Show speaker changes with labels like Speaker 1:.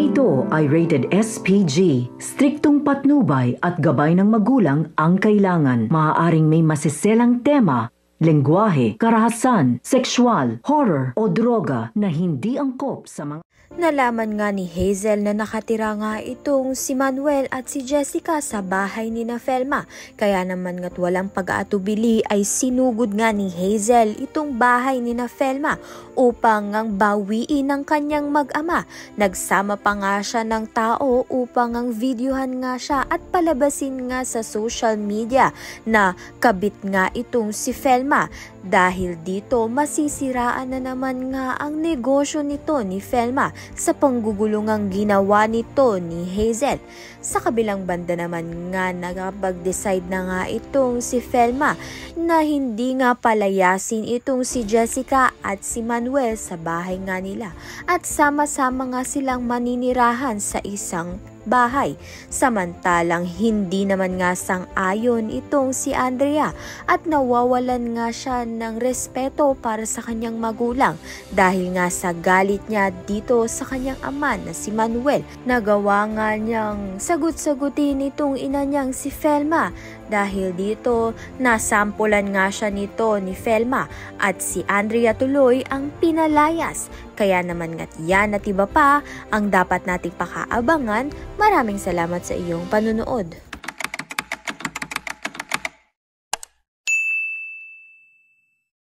Speaker 1: ito ay rated SPG. Striktong patnubay at gabay ng magulang ang kailangan. Maaaring may masiselang tema, lengguwahe, karahasan, sexual, horror o droga na hindi angkop sa mga...
Speaker 2: Nalaman nga ni Hazel na nakatira nga itong si Manuel at si Jessica sa bahay ni na Felma. Kaya naman nga't walang pag-aatubili ay sinugod nga ni Hazel itong bahay ni na Felma upang ngang bawiin ng kanyang mag-ama. Nagsama pa nga siya ng tao upang ang videohan nga siya at palabasin nga sa social media na kabit nga itong si Felma. Dahil dito masisiraan na naman nga ang negosyo nito ni Felma sa panggugulungang ginawa nito ni Hazel. Sa kabilang banda naman nga nakapag-decide na nga itong si Felma na hindi nga palayasin itong si Jessica at si Manuel sa bahay nga nila at sama-sama nga silang maninirahan sa isang bahay. Samantalang hindi naman nga sang-ayon itong si Andrea at nawawalan nga siya ng respeto para sa kanyang magulang dahil nga sa galit niya dito sa kanyang ama na si Manuel. Nagawa nga niyang sagot-sagutin itong ina niyang si Felma dahil dito nasampulan nga siya nito ni Felma at si Andrea tuloy ang pinalayas. Kaya naman nga't yan at iba pa ang dapat nating pakaabangan. Maraming salamat sa iyong panunood.